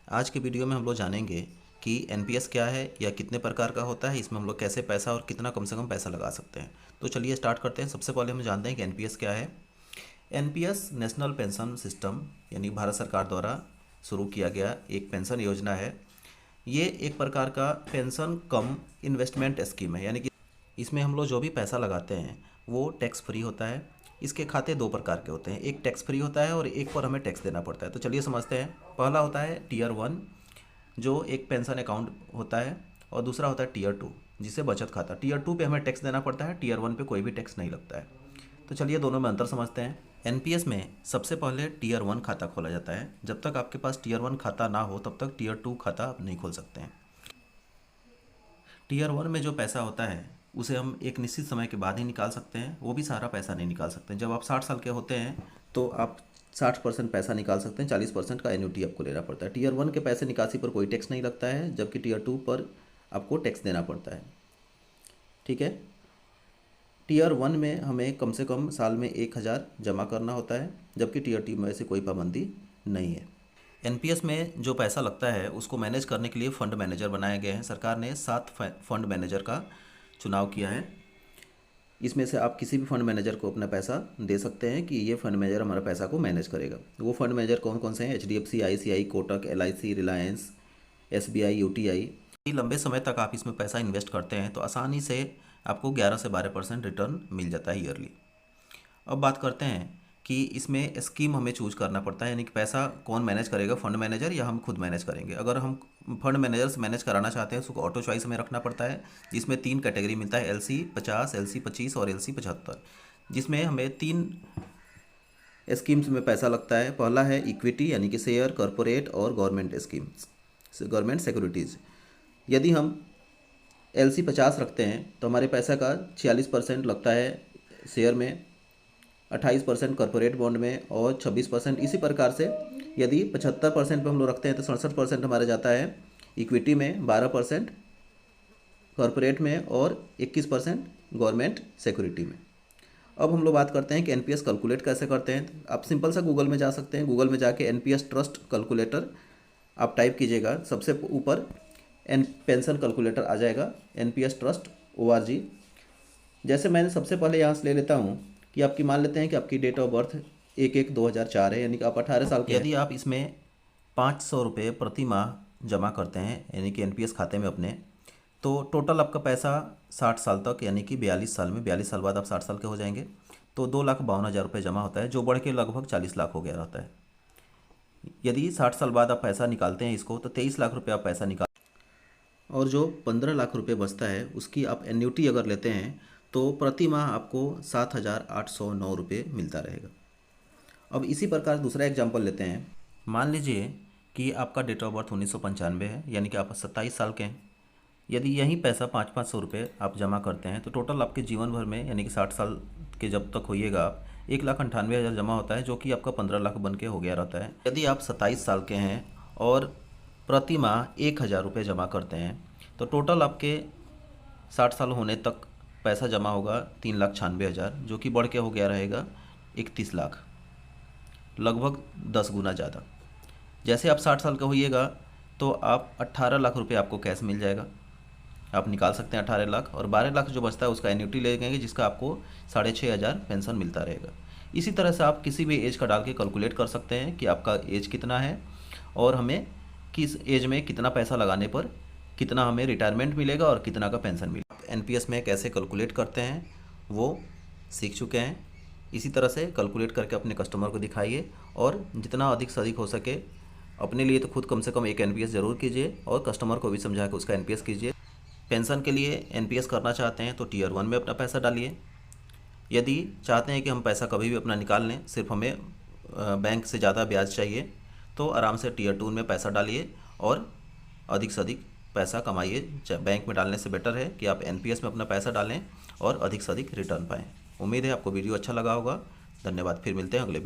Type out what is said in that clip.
आज के वीडियो में हम लोग जानेंगे कि एनपीएस क्या है या कितने प्रकार का होता है, इसमें हम लोग कैसे पैसा और कितना कम से कम पैसा लगा सकते हैं। तो चलिए स्टार्ट करते हैं। सबसे पहले हम जानते हैं कि एनपीएस क्या है। एनपीएस नेशनल पेंशन सिस्टम यानी भारत सरकार द्वारा शुरू किया गया एक पेंशन योजना है। ये एक प्रकार का पेंशन कम इन्वेस्टमेंट स्कीम है, यानी कि इसमें हम लोग जो भी पैसा लगाते हैं वो टैक्स फ्री होता है। इसके खाते दो प्रकार के होते हैं, एक टैक्स फ्री होता है और एक पर हमें टैक्स देना पड़ता है। तो चलिए समझते हैं। पहला होता है टीयर 1 जो एक पेंशन अकाउंट होता है, और दूसरा होता है टीयर 2 जिसे बचत खाता। टीयर 2 पे हमें टैक्स देना पड़ता है, टीयर 1 पे कोई भी टैक्स नहीं लगता है। तो चलिए दोनों में अंतर समझते हैं। एनपीएस में सबसे पहले टीयर 1 खाता खोला जाता है। जब तक आपके पास टीयर 1 खाता ना हो तब तक टीयर 2 खाता आप नहीं खोल सकते हैं। टीयर 1 में जो पैसा होता है उसे हम एक निश्चित समय के बाद ही निकाल सकते हैं, वो भी सारा पैसा नहीं निकाल सकते हैं। जब आप 60 साल के होते हैं तो आप 60% पैसा निकाल सकते हैं, 40% का एन्युटी आपको लेना पड़ता है। टीयर 1 के पैसे निकासी पर कोई टैक्स नहीं लगता है, जबकि टीयर 2 पर आपको टैक्स देना पड़ता है। ठीक है। टीयर 1 में हमें कम से कम साल में 1000 जमा करना होता है, जबकि टीयर 2 में ऐसे कोई पाबंदी नहीं है। एनपीएस में जो पैसा लगता है उसको मैनेज करने के लिए फ़ंड मैनेजर बनाए गए हैं। सरकार ने 7 फंड मैनेजर का चुनाव किया है। इसमें से आप किसी भी फंड मैनेजर को अपना पैसा दे सकते हैं कि ये फंड मैनेजर हमारा पैसा को मैनेज करेगा। वो फंड मैनेजर कौन कौन से हैं? HDFC, ICI, Kotak, LIC, Reliance, SBI, UTI. लंबे समय तक आप इसमें पैसा इन्वेस्ट करते हैं तो आसानी से आपको 11 से 12% रिटर्न मिल जाता है ईयरली। अब बात करते हैं कि इसमें स्कीम हमें चूज करना पड़ता है, यानी कि पैसा कौन मैनेज करेगा, फंड मैनेजर या हम खुद मैनेज करेंगे। अगर हम फंड मैनेजर से मैनेज कराना चाहते हैं उसको ऑटो चॉइस में रखना पड़ता है, जिसमें 3 कैटेगरी मिलता है, LC 50, LC 25 और LC 75, जिसमें हमें 3 स्कीम्स में पैसा लगता है। पहला है इक्विटी यानी कि शेयर, कॉरपोरेट और गवर्नमेंट स्कीम्स, गवर्नमेंट सिक्योरिटीज़। यदि हम LC 50 रखते हैं तो हमारे पैसा का 46% लगता है शेयर में, 28% कॉर्पोरेट बॉन्ड में और 26%। इसी प्रकार से यदि 75% पे हम लोग रखते हैं तो 67% हमारा जाता है इक्विटी में, 12% कॉर्पोरेट में और 21% गवर्नमेंट सिक्योरिटी में। अब हम लोग बात करते हैं कि एनपीएस कैलकुलेट कैसे करते हैं। आप सिंपल सा गूगल में जा सकते हैं। गूगल में जाके एनपीएस ट्रस्ट कैलकुलेटर आप टाइप कीजिएगा, सबसे ऊपर पेंशन कैलकुलेटर आ जाएगा, एनपीएस ट्रस्ट ORG। जैसे मैंने सबसे पहले यहाँ से ले लेता हूँ कि आपकी, मान लेते हैं कि आपकी डेट ऑफ बर्थ 1/1/2004 है, यानी कि आप 18 साल के। यदि आप इसमें 500 रुपये प्रति माह जमा करते हैं यानी कि एनपीएस खाते में अपने, तो टोटल आपका पैसा 60 साल तक यानी कि 42 साल में, 42 साल बाद आप 60 साल के हो जाएंगे, तो 2,52,000 रुपये जमा होता है, जो बढ़ के लगभग 40 लाख हो गया रहता है। यदि 60 साल बाद आप पैसा निकालते हैं इसको तो 23 लाख रुपये आप पैसा निकाल, और जो 15 लाख रुपये बचता है उसकी आप एन्युटी अगर लेते हैं तो प्रति माह आपको 7,809 रुपये मिलता रहेगा। अब इसी प्रकार दूसरा एग्जांपल लेते हैं। मान लीजिए कि आपका डेट ऑफ बर्थ 1995 है, यानी कि आप 27 साल के हैं। यदि यही पैसा 500 रुपये आप जमा करते हैं तो टोटल आपके जीवन भर में, यानी कि 60 साल के जब तक होइएगा आप, 1,98,000 जमा होता है, जो कि आपका 15 लाख बन के हो गया रहता है। यदि आप 27 साल के हैं और प्रति माह 1,000 रुपये जमा करते हैं तो टोटल आपके 60 साल होने तक पैसा जमा होगा 3,96,000, जो कि बढ़ के हो गया रहेगा 31 लाख, लगभग 10 गुना ज़्यादा। जैसे आप 60 साल का होइएगा तो आप 18 लाख रुपए आपको कैश मिल जाएगा, आप निकाल सकते हैं 18 लाख, और 12 लाख जो बचता है उसका एन्युटी ले लेंगे, जिसका आपको 6,500 पेंशन मिलता रहेगा। इसी तरह से आप किसी भी एज का डाल के कैलकुलेट कर सकते हैं कि आपका एज कितना है और हमें किस एज में कितना पैसा लगाने पर कितना हमें रिटायरमेंट मिलेगा और कितना का पेंशन मिलेगा। एनपीएस में कैसे कैलकुलेट करते हैं वो सीख चुके हैं। इसी तरह से कैलकुलेट करके अपने कस्टमर को दिखाइए, और जितना अधिक से अधिक हो सके अपने लिए तो खुद कम से कम एक एनपीएस ज़रूर कीजिए और कस्टमर को भी समझा के उसका एनपीएस कीजिए। पेंशन के लिए एनपीएस करना चाहते हैं तो टीयर 1 में अपना पैसा डालिए। यदि चाहते हैं कि हम पैसा कभी भी अपना निकाल लें, सिर्फ हमें बैंक से ज़्यादा ब्याज चाहिए, तो आराम से टीयर 2 में पैसा डालिए और अधिक से अधिक पैसा कमाइए। बैंक में डालने से बेटर है कि आप एनपीएस में अपना पैसा डालें और अधिक से अधिक रिटर्न पाएँ। उम्मीद है आपको वीडियो अच्छा लगा होगा। धन्यवाद। फिर मिलते हैं अगले वीडियो।